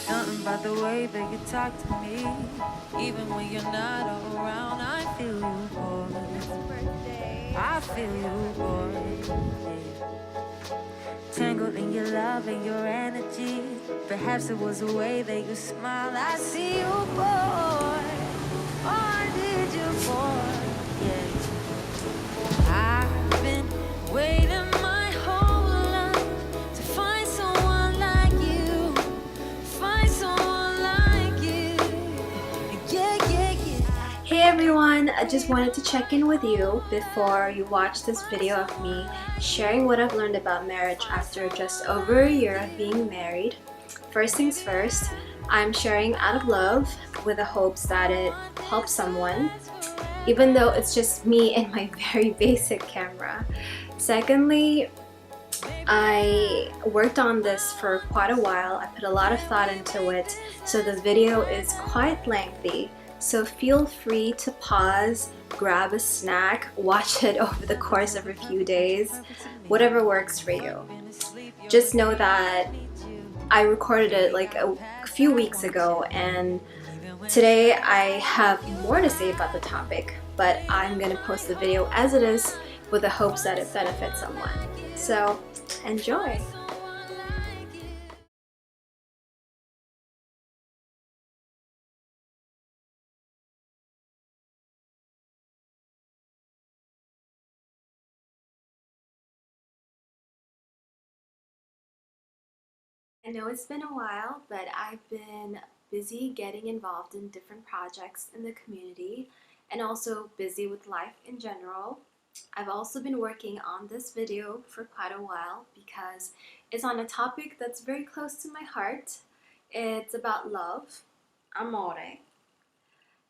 Something about the way that you talk to me, even when you're not around. I feel you, boy. I feel you, boy. Tangled in your love and your energy. Perhaps it was the way that you smile. I see you, boy. Oh, I need you, boy. Yeah. I've been waiting my whole life to find someone like you. Find someone like you. Yeah, yeah, yeah. Hey everyone, I just wanted to check in with you before you watch this video of me sharing what I've learned about marriage after just over a year of being married. First things first, I'm sharing out of love with the hopes that it helps someone, even though it's just me and my very basic camera. Secondly, I worked on this for quite a while. I put a lot of thought into it, so this video is quite lengthy. So feel free to pause, grab a snack, watch it over the course of a few days, whatever works for you. Just know that I recorded it like a few weeks ago, and today I have more to say about the topic, but I'm gonna post the video as it is with the hopes that it benefits someone. So enjoy! I know it's been a while, but I've been busy getting involved in different projects in the community and also busy with life in general. I've also been working on this video for quite a while because it's on a topic that's very close to my heart. It's about love, amore,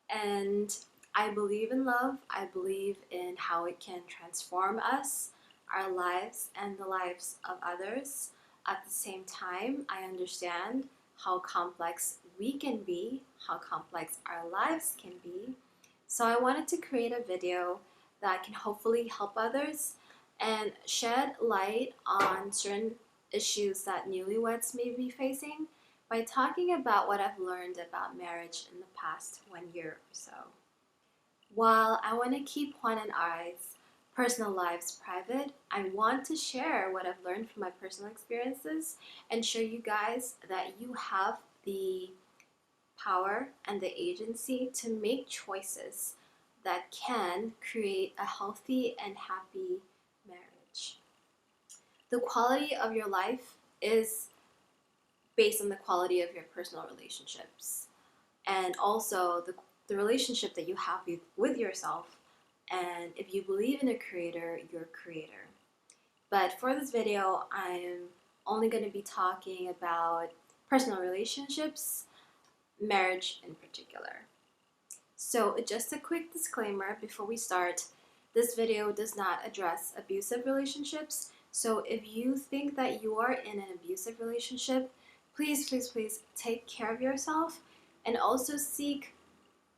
and I believe in love. I believe in how it can transform us, our lives, and the lives of others. At the same time, I understand how complex we can be, how complex our lives can be. So I wanted to create a video that can hopefully help others and shed light on certain issues that newlyweds may be facing by talking about what I've learned about marriage in the past 1 year or so. While I want to keep Juan and I's personal lives private, I want to share what I've learned from my personal experiences and show you guys that you have the power and the agency to make choices that can create a healthy and happy marriage. The quality of your life is based on the quality of your personal relationships and also the relationship that you have with yourself. And if you believe in a creator, you're a creator. But for this video, I'm only going to be talking about personal relationships, marriage in particular. So just a quick disclaimer before we start, this video does not address abusive relationships. So if you think that you are in an abusive relationship, please, please, please take care of yourself and also seek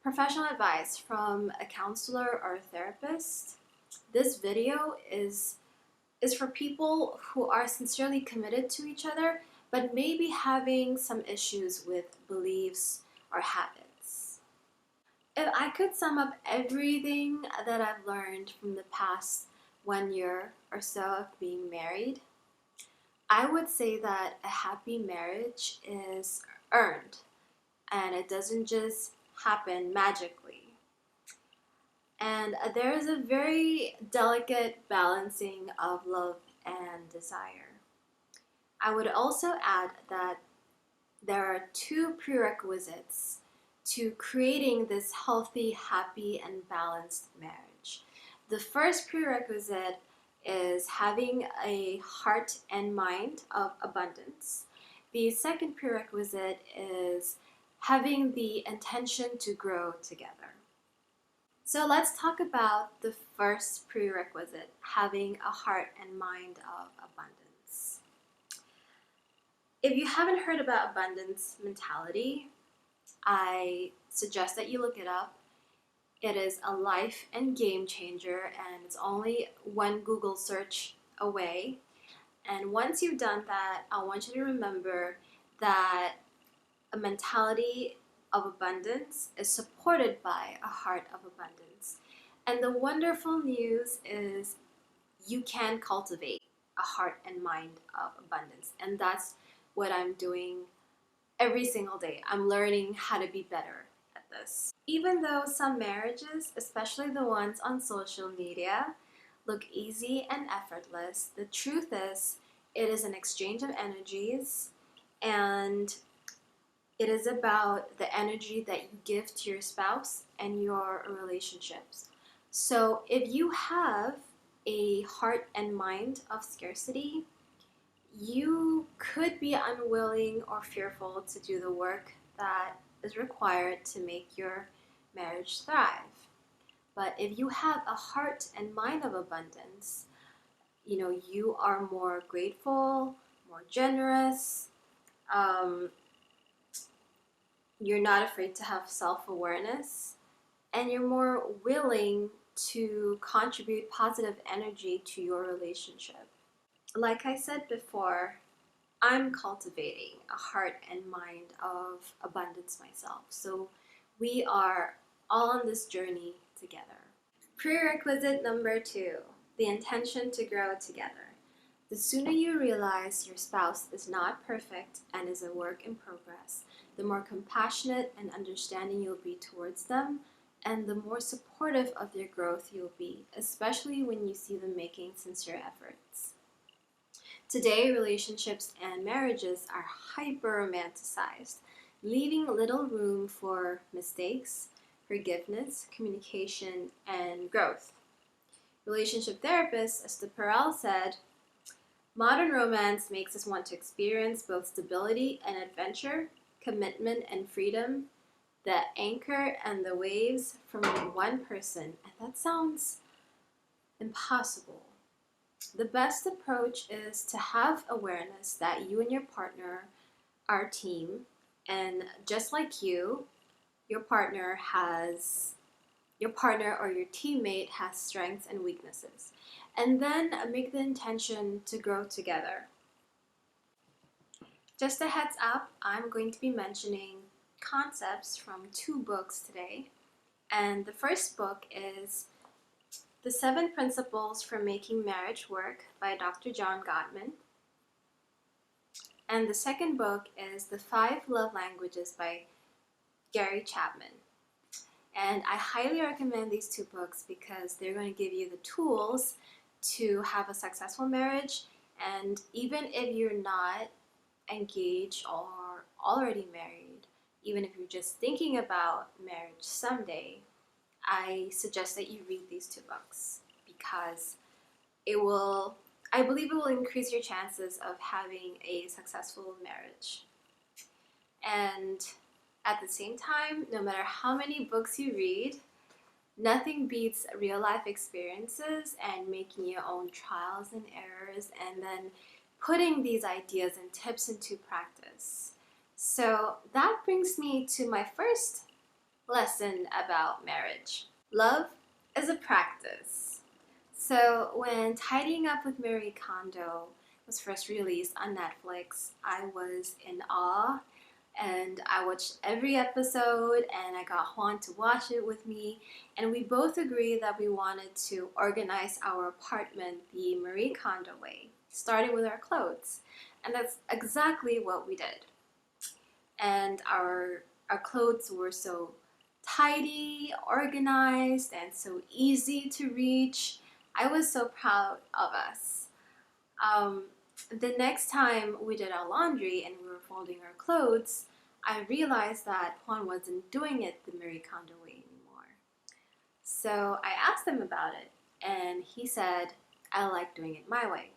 professional advice from a counselor or a therapist. This video is for people who are sincerely committed to each other but may be having some issues with beliefs or habits. If I could sum up everything that I've learned from the past 1 year or so of being married, I would say that a happy marriage is earned and it doesn't just happen magically. And there is a very delicate balancing of love and desire. I would also add that there are two prerequisites to creating this healthy, happy, and balanced marriage. The first prerequisite is having a heart and mind of abundance. The second prerequisite is having the intention to grow together. So let's talk about the first prerequisite, having a heart and mind of abundance. If you haven't heard about abundance mentality, I suggest that you look it up. It is a life and game changer, and it's only one Google search away. And once you've done that, I want you to remember that a mentality of abundance is supported by a heart of abundance. And the wonderful news is you can cultivate a heart and mind of abundance. And that's what I'm doing every single day. I'm learning how to be better at this. Even though some marriages, especially the ones on social media, look easy and effortless, the truth is it is an exchange of energies, and it is about the energy that you give to your spouse and your relationships. So if you have a heart and mind of scarcity, you could be unwilling or fearful to do the work that is required to make your marriage thrive. But if you have a heart and mind of abundance, you are more grateful, more generous. You're not afraid to have self-awareness, and you're more willing to contribute positive energy to your relationship. Like I said before, I'm cultivating a heart and mind of abundance myself. So we are all on this journey together. Prerequisite number 2, the intention to grow together. The sooner you realize your spouse is not perfect and is a work in progress, the more compassionate and understanding you'll be towards them, and the more supportive of their growth you'll be, especially when you see them making sincere efforts. Today, relationships and marriages are hyper-romanticized, leaving little room for mistakes, forgiveness, communication, and growth. Relationship therapist Esther Perel said, "Modern romance makes us want to experience both stability and adventure, commitment and freedom, the anchor and the waves from one person." And that sounds impossible. The best approach is to have awareness that you and your partner are a team, and just like you, your partner or your teammate has strengths and weaknesses. And then make the intention to grow together. Just a heads up, I'm going to be mentioning concepts from 2 books today. And the first book is The 7 Principles for Making Marriage Work by Dr. John Gottman. And the second book is The 5 Love Languages by Gary Chapman. And I highly recommend these 2 books because they're going to give you the tools to have a successful marriage. And even if you're not engaged or already married, even if you're just thinking about marriage someday, I suggest that you read these 2 books because I believe it will increase your chances of having a successful marriage. And at the same time, no matter how many books you read, nothing beats real life experiences and making your own trials and errors and then putting these ideas and tips into practice. So that brings me to my first lesson about marriage. Love is a practice. So when Tidying Up with Marie Kondo was first released on Netflix, I was in awe, and I watched every episode, and I got Juan to watch it with me, and we both agreed that we wanted to organize our apartment the Marie Kondo way, starting with our clothes. And that's exactly what we did. And our clothes were so tidy, organized, and so easy to reach. I was so proud of us. The next time we did our laundry and we were folding our clothes, I realized that Juan wasn't doing it the Marie Kondo way anymore. So I asked him about it, and he said, "I like doing it my way."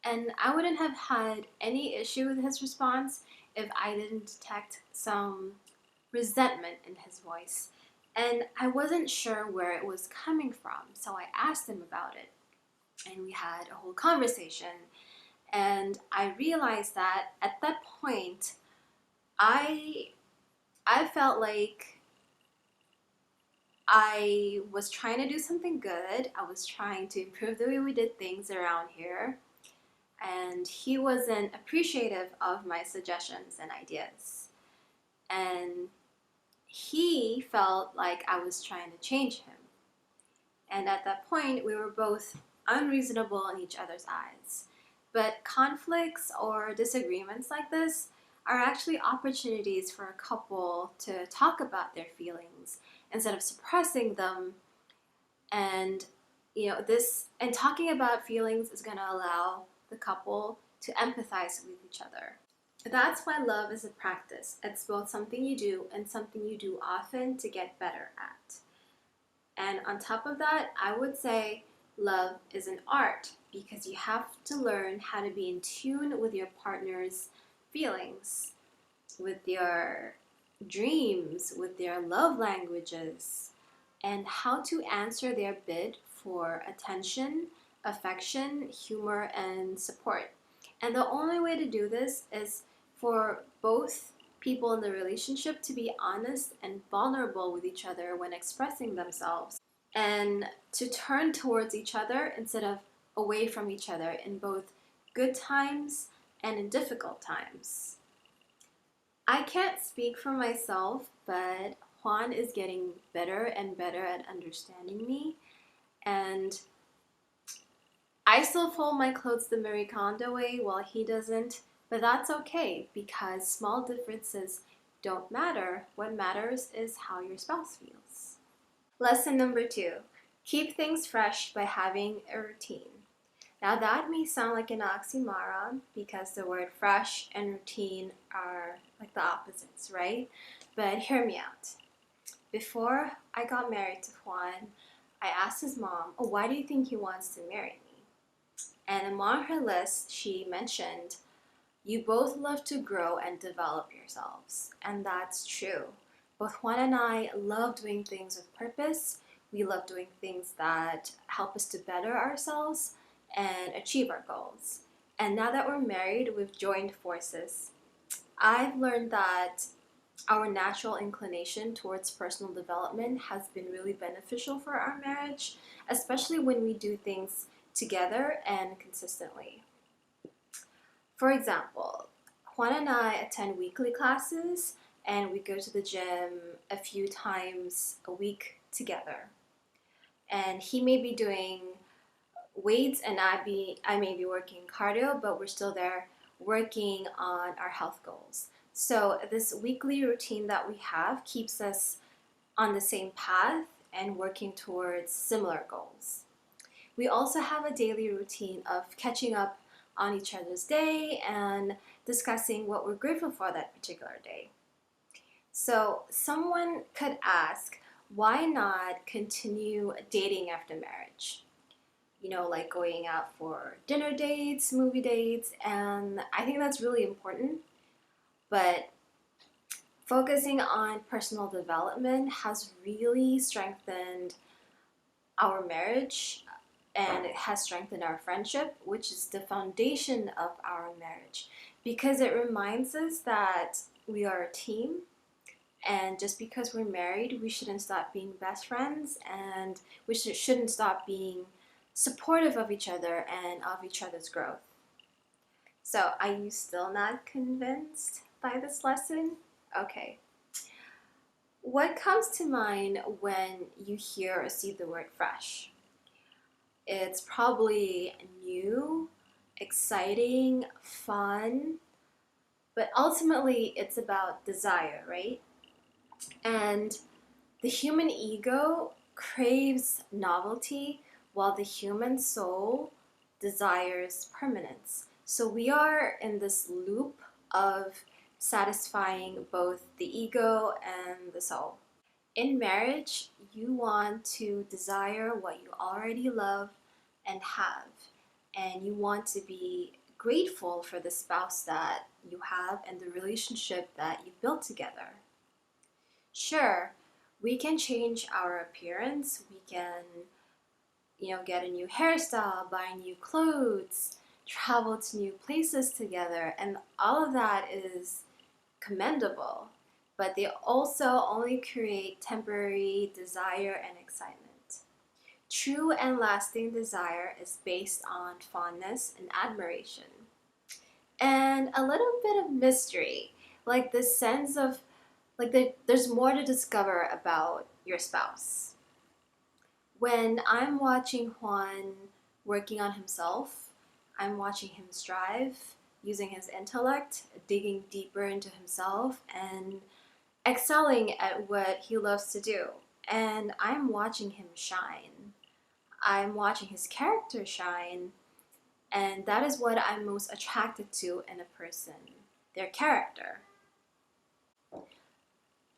And I wouldn't have had any issue with his response if I didn't detect some resentment in his voice. And I wasn't sure where it was coming from, so I asked him about it. And we had a whole conversation. And I realized that at that point, I felt like I was trying to do something good. I was trying to improve the way we did things around here. And he wasn't appreciative of my suggestions and ideas. And he felt like I was trying to change him. And at that point, we were both unreasonable in each other's eyes. But conflicts or disagreements like this are actually opportunities for a couple to talk about their feelings instead of suppressing them. And talking about feelings is going to allow the couple to empathize with each other. That's why love is a practice. It's both something you do and something you do often to get better at. And on top of that, I would say love is an art because you have to learn how to be in tune with your partner's feelings, with your dreams, with their love languages, and how to answer their bid for attention, affection, humor, and support. And the only way to do this is for both people in the relationship to be honest and vulnerable with each other when expressing themselves, and to turn towards each other instead of away from each other in both good times and in difficult times. I can't speak for myself, but Juan is getting better and better at understanding me, and I still fold my clothes the Marie Kondo way while he doesn't, but that's okay because small differences don't matter. What matters is how your spouse feels. Lesson number 2, keep things fresh by having a routine. Now that may sound like an oxymoron because the word fresh and routine are like the opposites, right? But hear me out. Before I got married to Juan, I asked his mom, "Oh, why do you think he wants to marry me?" And among her list, she mentioned, "You both love to grow and develop yourselves." And that's true. Both Juan and I love doing things with purpose. We love doing things that help us to better ourselves and achieve our goals. And now that we're married, we've joined forces. I've learned that our natural inclination towards personal development has been really beneficial for our marriage, especially when we do things together and consistently. For example, Juan and I attend weekly classes and we go to the gym a few times a week together. And he may be doing weights and I may be working cardio, but we're still there working on our health goals. So this weekly routine that we have keeps us on the same path and working towards similar goals. We also have a daily routine of catching up on each other's day and discussing what we're grateful for that particular day. So someone could ask, why not continue dating after marriage? Like going out for dinner dates, movie dates, and I think that's really important. But focusing on personal development has really strengthened our marriage and it has strengthened our friendship, which is the foundation of our marriage, because it reminds us that we are a team, and just because we're married, we shouldn't stop being best friends, and we shouldn't stop being supportive of each other and of each other's growth. So, are you still not convinced by this lesson? Okay. What comes to mind when you hear or see the word fresh? It's probably new, exciting, fun, but ultimately it's about desire, right? And the human ego craves novelty while the human soul desires permanence. So we are in this loop of satisfying both the ego and the soul. In marriage, you want to desire what you already love and have, and you want to be grateful for the spouse that you have and the relationship that you built together. Sure, we can change our appearance, we can get a new hairstyle, buy new clothes, travel to new places together, and all of that is commendable. but they also only create temporary desire and excitement. True and lasting desire is based on fondness and admiration, and a little bit of mystery, like the sense of there's more to discover about your spouse. When I'm watching Juan working on himself, I'm watching him strive, using his intellect, digging deeper into himself, and excelling at what he loves to do. And I'm watching him shine. I'm watching his character shine, and that is what I'm most attracted to in a person, their character.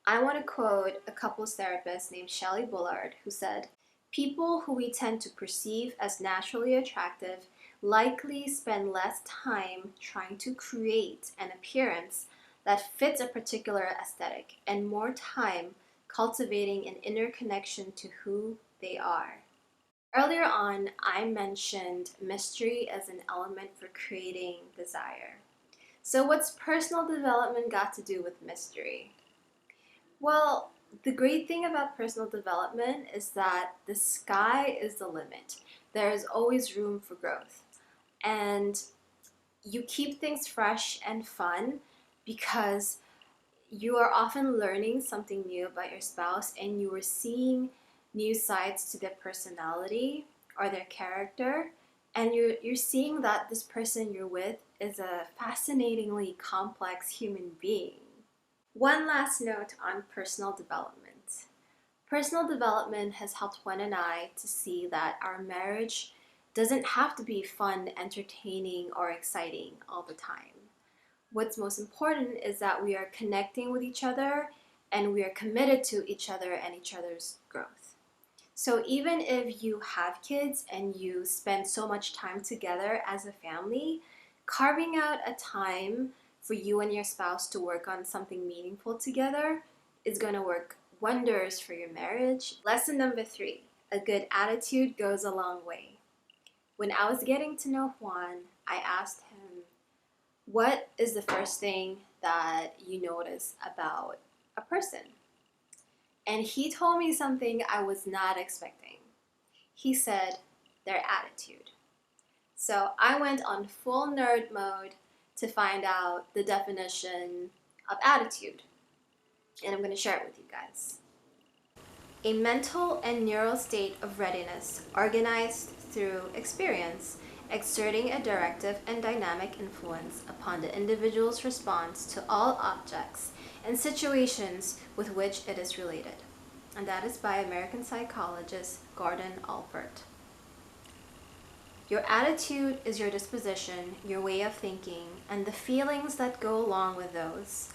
I want to quote a couples therapist named Shelley Bullard who said, "People who we tend to perceive as naturally attractive likely spend less time trying to create an appearance that fits a particular aesthetic and more time cultivating an inner connection to who they are." Earlier on, I mentioned mystery as an element for creating desire. So, what's personal development got to do with mystery? Well, the great thing about personal development is that the sky is the limit. There is always room for growth. And you keep things fresh and fun because you are often learning something new about your spouse and you are seeing new sides to their personality or their character. And you're seeing that this person you're with is a fascinatingly complex human being. One last note on personal development. Personal development has helped Juan and I to see that our marriage doesn't have to be fun, entertaining, or exciting all the time. What's most important is that we are connecting with each other and we are committed to each other and each other's growth. So even if you have kids and you spend so much time together as a family, carving out a time for you and your spouse to work on something meaningful together is going to work wonders for your marriage. Lesson number 3, a good attitude goes a long way. When I was getting to know Juan, I asked him, what is the first thing that you notice about a person? And he told me something I was not expecting. He said, their attitude. So I went on full nerd mode to find out the definition of attitude. And I'm going to share it with you guys. A mental and neural state of readiness organized through experience, exerting a directive and dynamic influence upon the individual's response to all objects and situations with which it is related. And that is by American psychologist Gordon Allport. Your attitude is your disposition, your way of thinking, and the feelings that go along with those.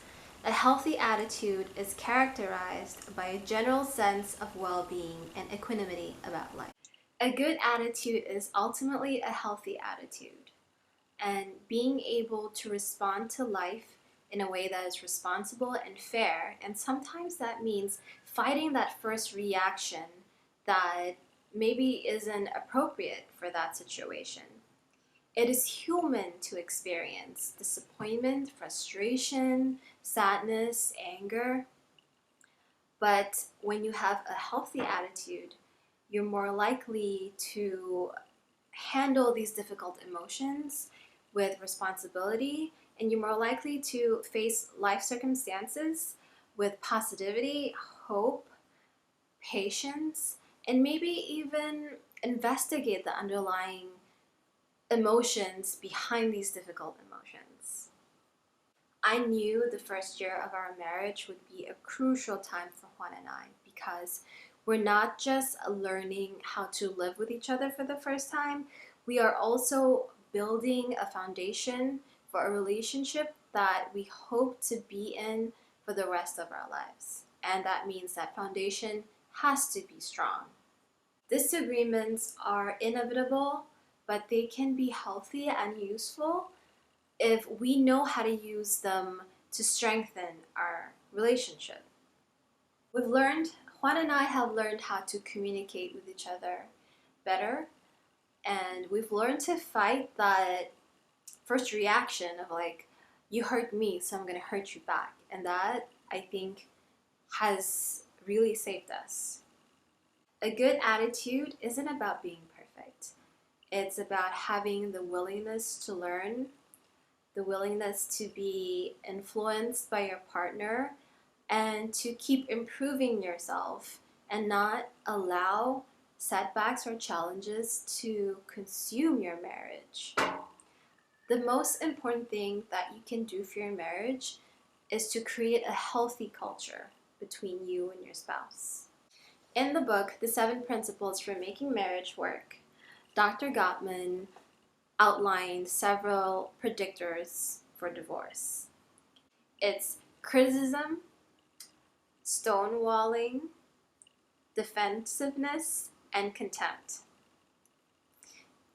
A healthy attitude is characterized by a general sense of well-being and equanimity about life. A good attitude is ultimately a healthy attitude, and being able to respond to life in a way that is responsible and fair, and sometimes that means fighting that first reaction that maybe isn't appropriate for that situation. It is human to experience disappointment, frustration, sadness, anger. But when you have a healthy attitude, you're more likely to handle these difficult emotions with responsibility, and you're more likely to face life circumstances with positivity, hope, patience, and maybe even investigate the underlying emotions behind these difficult emotions. I knew the first year of our marriage would be a crucial time for Juan and I because we're not just learning how to live with each other for the first time, we are also building a foundation for a relationship that we hope to be in for the rest of our lives. And that means that foundation has to be strong. Disagreements are inevitable, but they can be healthy and useful if we know how to use them to strengthen our relationship. Juan and I have learned how to communicate with each other better, and we've learned to fight that first reaction of like, you hurt me, so I'm gonna hurt you back. And that I think has really saved us. A good attitude isn't about being perfect. It's about having the willingness to learn, the willingness to be influenced by your partner, and to keep improving yourself and not allow setbacks or challenges to consume your marriage. The most important thing that you can do for your marriage is to create a healthy culture between you and your spouse. In the book, The 7 Principles for Making Marriage Work, Dr. Gottman outlined several predictors for divorce. It's criticism, stonewalling, defensiveness, and contempt.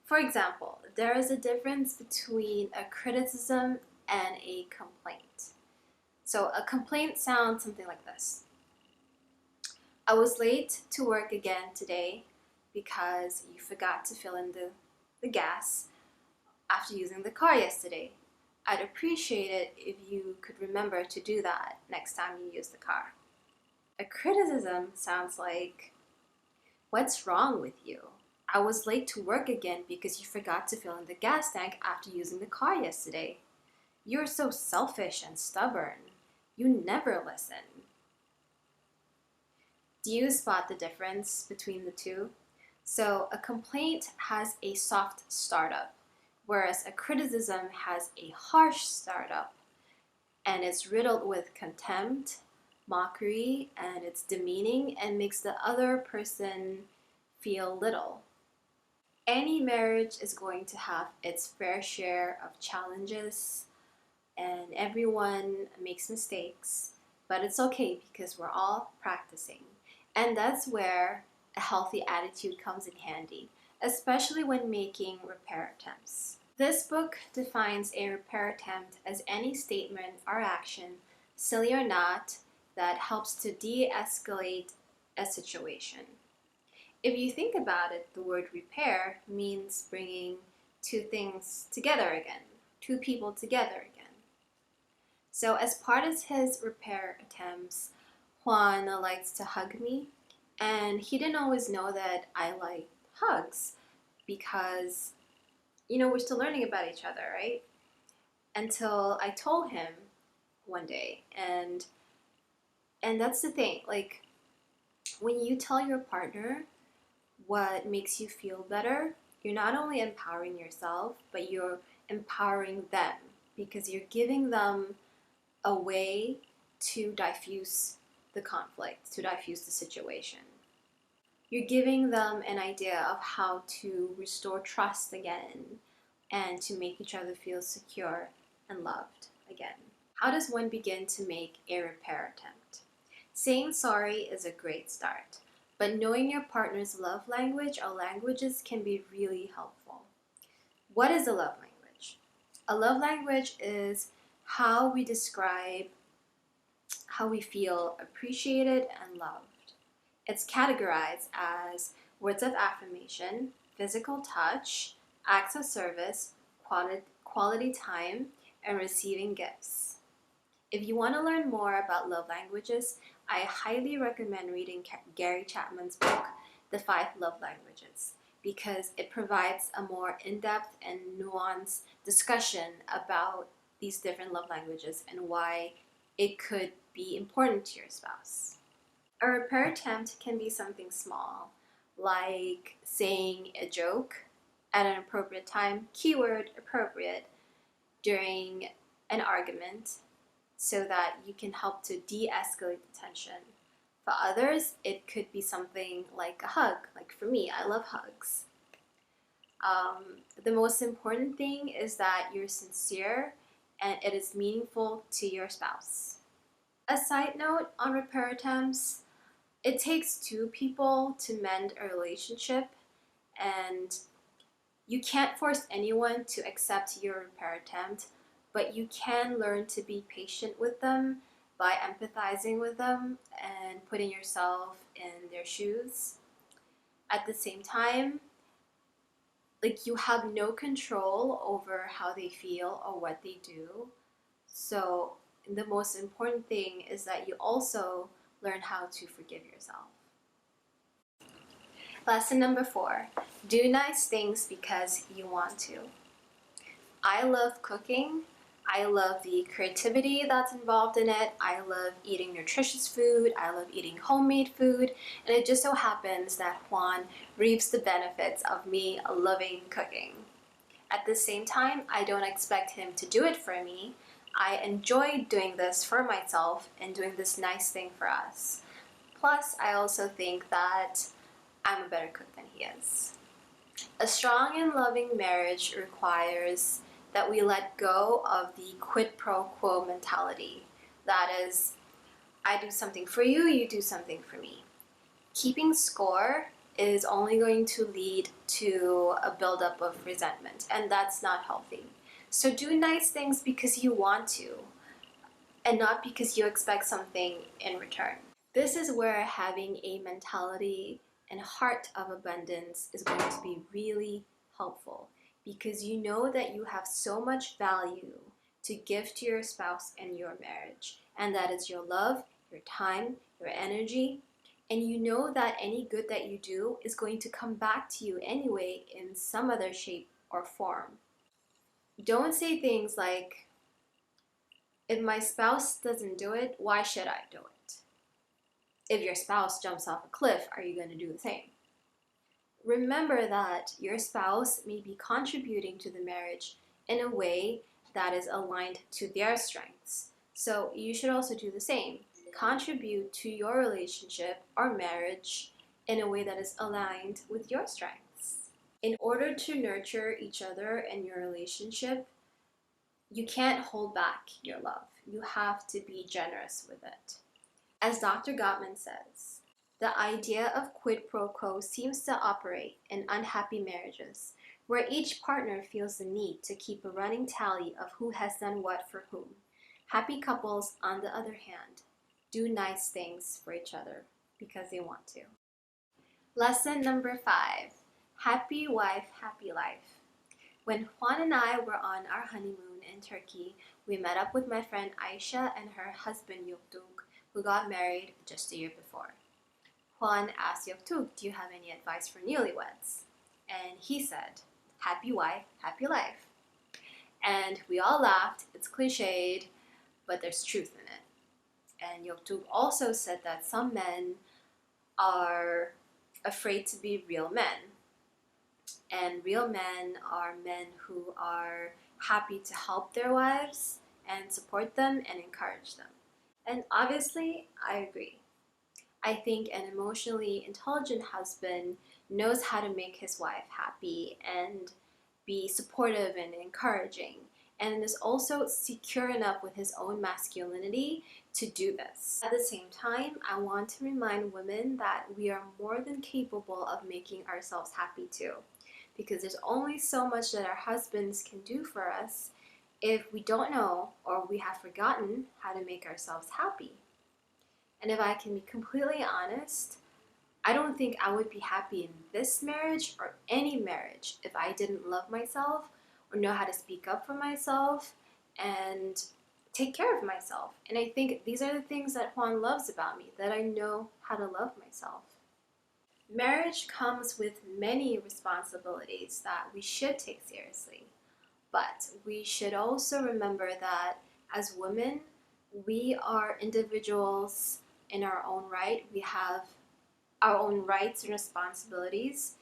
For example, there is a difference between a criticism and a complaint. So a complaint sounds something like this. I was late to work again today because you forgot to fill in the gas after using the car yesterday. I'd appreciate it if you could remember to do that next time you use the car. A criticism sounds like, what's wrong with you? I was late to work again because you forgot to fill in the gas tank after using the car yesterday. You're so selfish and stubborn. You never listen. Do you spot the difference between the two? So a complaint has a soft startup, whereas a criticism has a harsh startup, and it's riddled with contempt, mockery, and it's demeaning and makes the other person feel little. Any marriage is going to have its fair share of challenges, and everyone makes mistakes, but it's okay because we're all practicing. And that's where a healthy attitude comes in handy, especially when making repair attempts. This book defines a repair attempt as any statement or action, silly or not, that helps to de-escalate a situation. If you think about it, the word repair means bringing two things together again, two people together again. So as part of his repair attempts, Juan likes to hug me, and he didn't always know that I like hugs because, we're still learning about each other, right? Until I told him one day, and that's the thing, like, when you tell your partner what makes you feel better, you're not only empowering yourself, but you're empowering them because you're giving them a way to diffuse the conflict, to diffuse the situation. You're giving them an idea of how to restore trust again and to make each other feel secure and loved again. How does one begin to make a repair attempt? Saying sorry is a great start, but knowing your partner's love language or languages can be really helpful. What is a love language? A love language is how we describe how we feel appreciated and loved. It's categorized as words of affirmation, physical touch, acts of service, quality time, and receiving gifts. If you want to learn more about love languages, I highly recommend reading Gary Chapman's book, The 5 Love Languages, because it provides a more in-depth and nuanced discussion about these different love languages and why it could be important to your spouse. A repair attempt can be something small, like saying a joke at an appropriate time, keyword appropriate, during an argument, so that you can help to de-escalate the tension. For others, it could be something like a hug. Like for me, I love hugs. The most important thing is that you're sincere and it is meaningful to your spouse. A side note on repair attempts, it takes two people to mend a relationship, and you can't force anyone to accept your repair attempt, but you can learn to be patient with them by empathizing with them and putting yourself in their shoes. At the same time, like, you have no control over how they feel or what they do. So the most important thing is that you also learn how to forgive yourself. Lesson number 4, do nice things because you want to. I love cooking. I love the creativity that's involved in it. I love eating nutritious food. I love eating homemade food. And it just so happens that Juan reaps the benefits of me loving cooking. At the same time, I don't expect him to do it for me. I enjoy doing this for myself and doing this nice thing for us. Plus, I also think that I'm a better cook than he is. A strong and loving marriage requires that we let go of the quid pro quo mentality. That is, I do something for you, you do something for me. Keeping score is only going to lead to a buildup of resentment, and that's not healthy. So do nice things because you want to, and not because you expect something in return. This is where having a mentality and heart of abundance is going to be really helpful, because you know that you have so much value to give to your spouse and your marriage, and that is your love, your time, your energy, and you know that any good that you do is going to come back to you anyway in some other shape or form. Don't say things like, if my spouse doesn't do it, why should I do it? If your spouse jumps off a cliff, are you going to do the same? Remember that your spouse may be contributing to the marriage in a way that is aligned to their strengths. So you should also do the same. Contribute to your relationship or marriage in a way that is aligned with your strengths. In order to nurture each other and your relationship, you can't hold back your love. You have to be generous with it. As Dr. Gottman says, the idea of quid pro quo seems to operate in unhappy marriages, where each partner feels the need to keep a running tally of who has done what for whom. Happy couples, on the other hand, do nice things for each other because they want to. Lesson number 5, happy wife, happy life. When Juan and I were on our honeymoon in Turkey, we met up with my friend Aisha and her husband Yoktuk, who got married just a year before. Juan asked Yoktuk, do you have any advice for newlyweds? And he said, happy wife, happy life. And we all laughed. It's cliched, but there's truth in it. And Yoktuk also said that some men are afraid to be real men. And real men are men who are happy to help their wives and support them and encourage them. And obviously, I agree. I think an emotionally intelligent husband knows how to make his wife happy and be supportive and encouraging, and is also secure enough with his own masculinity to do this. At the same time, I want to remind women that we are more than capable of making ourselves happy too, because there's only so much that our husbands can do for us if we don't know or we have forgotten how to make ourselves happy. And if I can be completely honest, I don't think I would be happy in this marriage or any marriage if I didn't love myself or know how to speak up for myself and take care of myself. And I think these are the things that Juan loves about me, that I know how to love myself. Marriage comes with many responsibilities that we should take seriously, but we should also remember that as women, we are individuals in our own right. We have our own rights and responsibilities,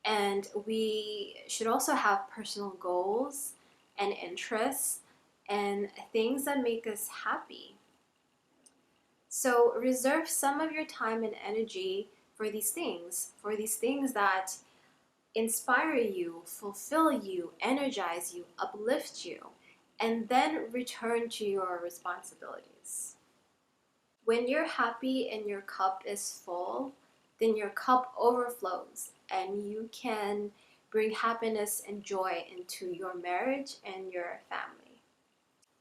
and we should also have personal goals and interests and things that make us happy. So reserve some of your time and energy for these things that inspire you, fulfill you, energize you, uplift you, and then return to your responsibilities. When you're happy and your cup is full, then your cup overflows and you can bring happiness and joy into your marriage and your family.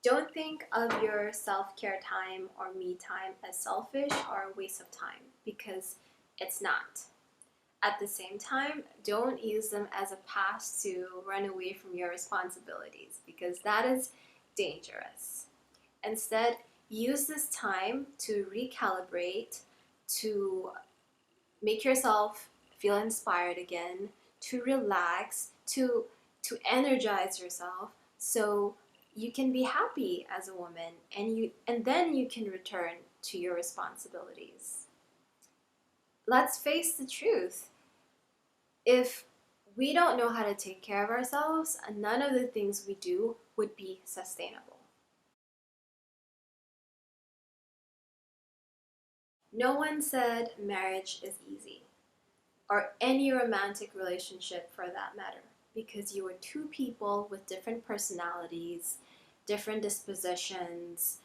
Don't think of your self-care time or me time as selfish or a waste of time, because it's not. At the same time, don't use them as a pass to run away from your responsibilities, because that is dangerous. Instead, use this time to recalibrate, to make yourself feel inspired again, to relax, to energize yourself so you can be happy as a woman, and then you can return to your responsibilities. Let's face the truth. If we don't know how to take care of ourselves, none of the things we do would be sustainable. No one said marriage is easy, or any romantic relationship for that matter, because you are two people with different personalities, different dispositions,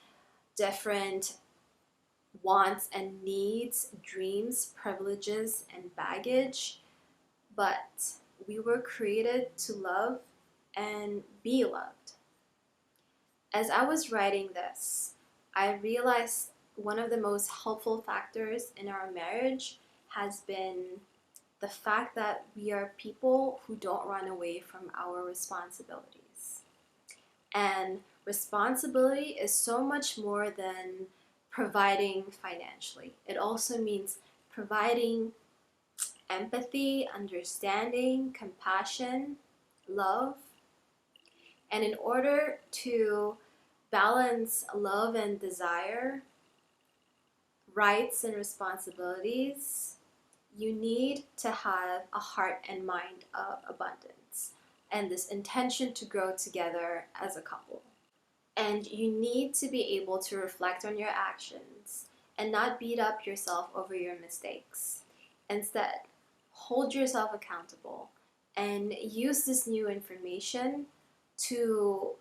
different wants and needs, dreams, privileges, and baggage. But we were created to love and be loved. As I was writing this, I realized one of the most helpful factors in our marriage has been the fact that we are people who don't run away from our responsibilities. And responsibility is so much more than providing financially. It also means providing empathy, understanding, compassion, love. And in order to balance love and desire, rights and responsibilities, you need to have a heart and mind of abundance and this intention to grow together as a couple. And you need to be able to reflect on your actions and not beat up yourself over your mistakes. Instead, hold yourself accountable and use this new information to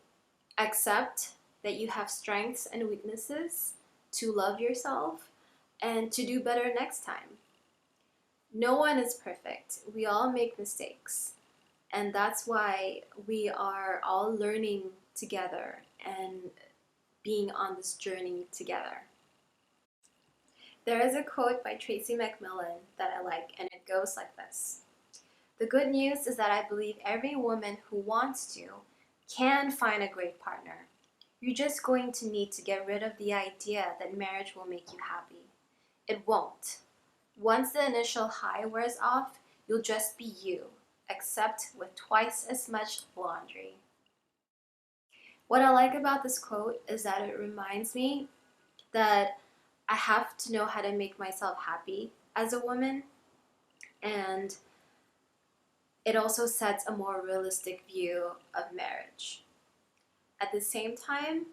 accept that you have strengths and weaknesses, to love yourself, and to do better next time. No one is perfect. We all make mistakes. And that's why we are all learning together and being on this journey together. There is a quote by Tracy McMillan that I like, and it goes like this. The good news is that I believe every woman who wants to can find a great partner. You're just going to need to get rid of the idea that marriage will make you happy. It won't. Once the initial high wears off, you'll just be you, except with twice as much laundry. What I like about this quote is that it reminds me that I have to know how to make myself happy as a woman, and it also sets a more realistic view of marriage. At the same time,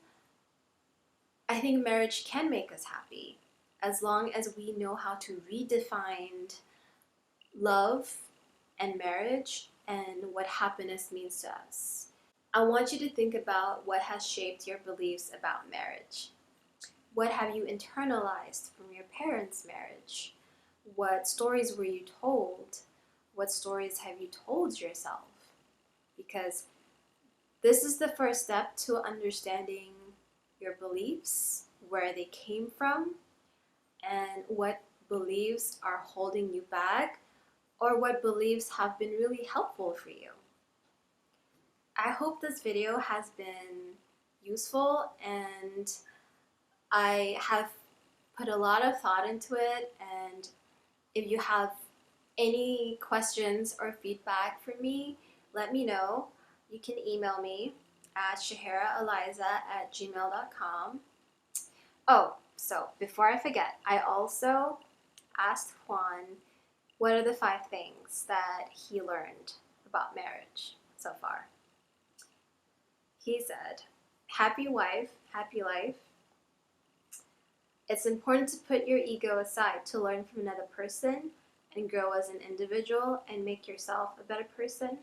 I think marriage can make us happy as long as we know how to redefine love and marriage and what happiness means to us. I want you to think about what has shaped your beliefs about marriage. What have you internalized from your parents' marriage? What stories were you told? What stories have you told yourself? Because this is the first step to understanding your beliefs, where they came from, and what beliefs are holding you back, or what beliefs have been really helpful for you. I hope this video has been useful, and I have put a lot of thought into it, and if you have any questions or feedback for me, let me know. You can email me at shaharaeliza@gmail.com. Oh, so before I forget, I also asked Juan what are the 5 things that he learned about marriage so far. He said, happy wife, happy life. It's important to put your ego aside to learn from another person and grow as an individual and make yourself a better person.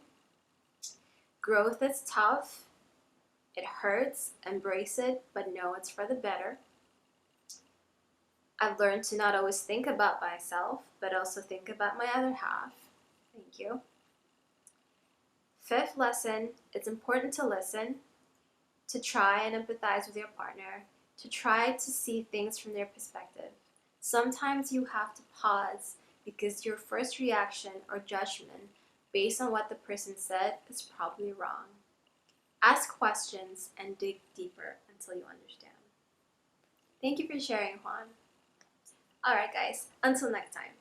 Growth is tough. It hurts. Embrace it, but know it's for the better. I've learned to not always think about myself, but also think about my other half. Thank you. 5th lesson, it's important to listen, to try and empathize with your partner, to try to see things from their perspective. Sometimes you have to pause because your first reaction or judgment based on what the person said is probably wrong. Ask questions and dig deeper until you understand. Thank you for sharing, Juan. Alright guys, until next time.